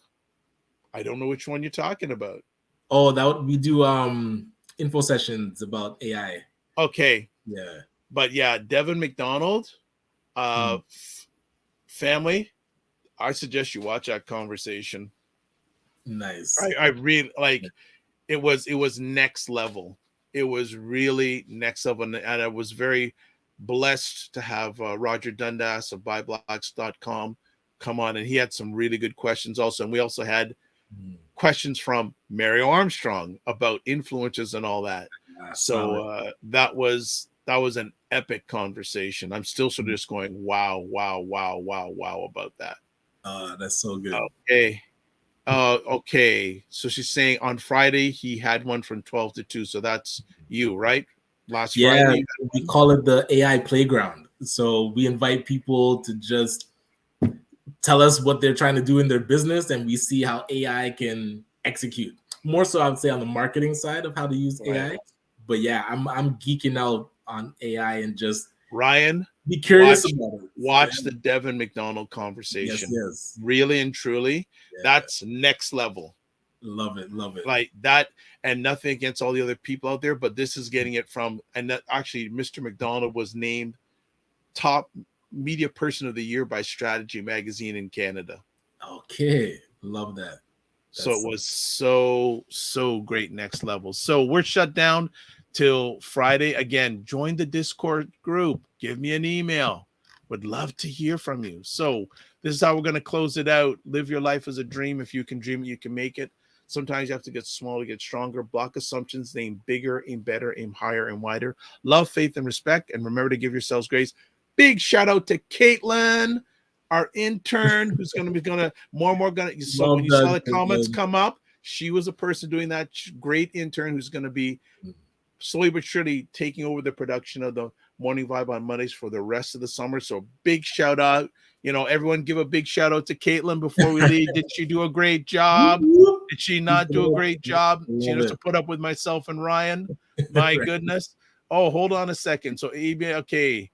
I don't know which one you're talking about. Oh, that would we do info sessions about AI. Okay, Yeah. but yeah, Devin McDonald, Mm, family. I suggest you watch that conversation. nice. I really like it was next level. It was really next level, and I was very blessed to have Roger Dundas of buyblocks.com come on, and he had some really good questions also, and we also had Mm, questions from Mario Armstrong about influences and all that. So solid. that was an epic conversation. I'm still sort of just going wow, wow, wow, wow, wow about that. That's so good. Okay. Okay. So she's saying on Friday he had one from 12 to 2. So that's you, right? Last Yeah, Friday. we call it the AI playground. So we invite people to just tell us what they're trying to do in their business, and we see how AI can execute. More so, I would say on the marketing side of how to use Right. AI. But yeah, I'm geeking out on AI and just Ryan, be curious watch about it. watch Yeah. the Devin McDonald Yes, conversation. yes. Really and truly, Yeah. that's next level. Love it, love it. Like that, and nothing against all the other people out there, but this is getting it from, and that actually Mr. McDonald was named top media person of the year by Strategy Magazine in Canada. Okay, love that. So it That's was so great, next level. So we're shut down till Friday. Again, join the Discord group. Give me an email. Would love to hear from you. So this is how we're going to close it out. Live your life as a dream. If you can dream it, you can make it. Sometimes you have to get smaller, get stronger. Block assumptions. Aim bigger, aim better, aim higher and wider. Love, faith, and respect. And remember to give yourselves grace. Big shout out to Caitlin, our intern, who's going to be more and more going to. So when well you saw done, the comments Caitlin. come up, she was a person doing that. Great intern who's going to be slowly but surely taking over the production of the Morning Vibe on Mondays for the rest of the summer. So big shout out. Everyone give a big shout out to Caitlin before we leave. Did she do a great job? Did she not do a great job? She Love has it. to put up with myself and Ryan. My Right. goodness. Oh, hold on a second. So, okay.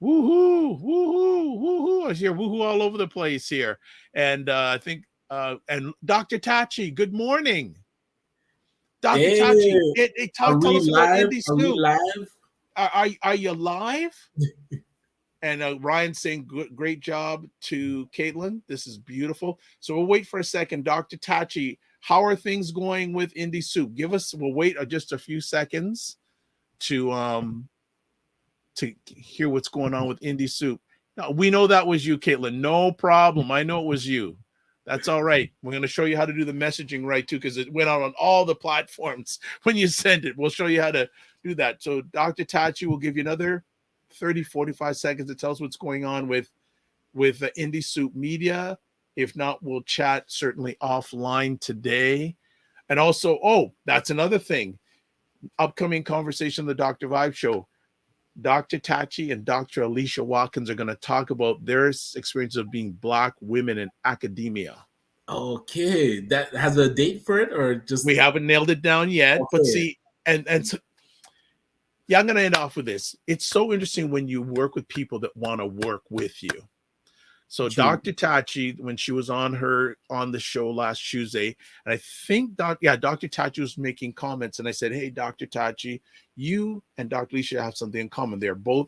Woohoo, woohoo, woohoo. I hear woohoo all over the place here. And I think, and Dr. Tachi, good morning. Dr. Hey, Tachi, are tell we us about live? Indie Are we Soup. live? Are you live? And Ryan saying great job to Caitlin. This is beautiful. So we'll wait for a second. Dr. Tachi, how are things going with Indie Soup? We'll wait just a few seconds to hear what's going on with Indie Soup. Now, we know that was you, Caitlin. No problem. I know it was you. That's all right. We're going to show you how to do the messaging right, too, because it went out on all the platforms when you send it. We'll show you how to do that. So Dr. Tachi will give you another 30, 45 seconds to tell us what's going on with Indie Soup Media. If not, we'll chat certainly offline today. And also, that's another thing. Upcoming conversation on the Dr. Vibe Show. Dr. Tachi and Dr. Alicia Watkins are going to talk about their experience of being Black women in academia. Okay, that has a date for it, or just We haven't nailed it down yet, but okay. see, and so, yeah, I'm going to end off with this. It's so interesting when you work with people that want to work with you. So True. Dr. Tachi, when she was on the show last Tuesday, and I think Dr. Tachi was making comments, and I said, "Hey, Dr. Tachi, you and Dr. Alicia have something in common. They're both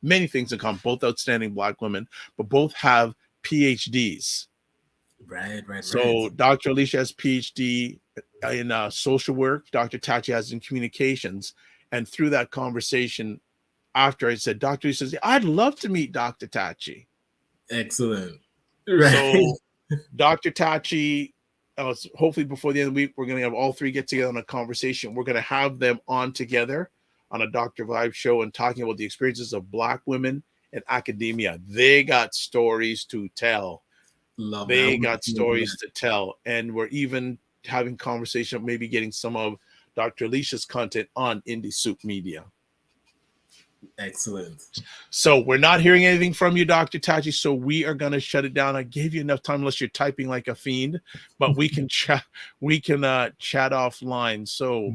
many things in common, both outstanding Black women, but both have PhDs." Right. So Dr. Alicia has PhD in social work. Dr. Tachi has in communications. And through that conversation, after I said, Dr. Alicia says, I'd love to meet Dr. Tachi. Excellent. Right. So Dr. Tachi, hopefully before the end of the week, we're going to have all three get together on a conversation. We're going to have them on together on a Dr. Vibe show and talking about the experiences of Black women in academia. They got stories to tell. They got stories to tell. And we're even having conversation, maybe getting some of Dr. Alicia's content on Indie Soup Media. Excellent. So we're not hearing anything from you, Dr. Tachi. So we are going to shut it down. I gave you enough time, unless you're typing like a fiend, but we can chat. We can chat offline. So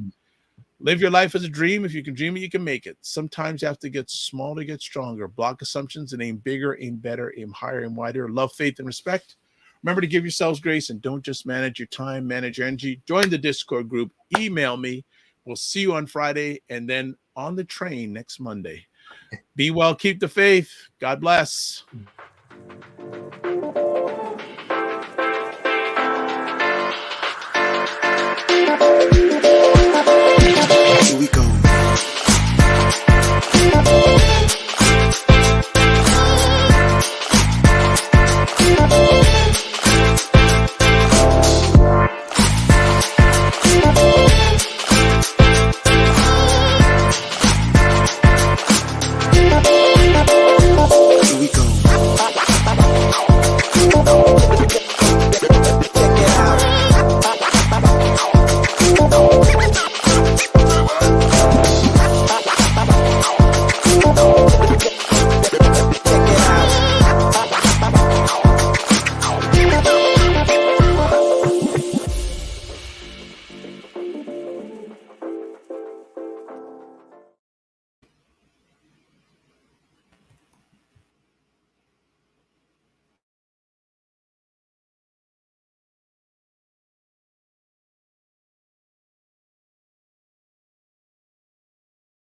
live your life as a dream. If you can dream it, you can make it. Sometimes you have to get small to get stronger. Block assumptions and aim bigger, aim better, aim higher, aim wider. Love, faith, and respect. Remember to give yourselves grace and don't just manage your time, manage your energy. Join the Discord group. Email me. We'll see you on Friday and then on the train next Monday. Be well, keep the faith. God bless.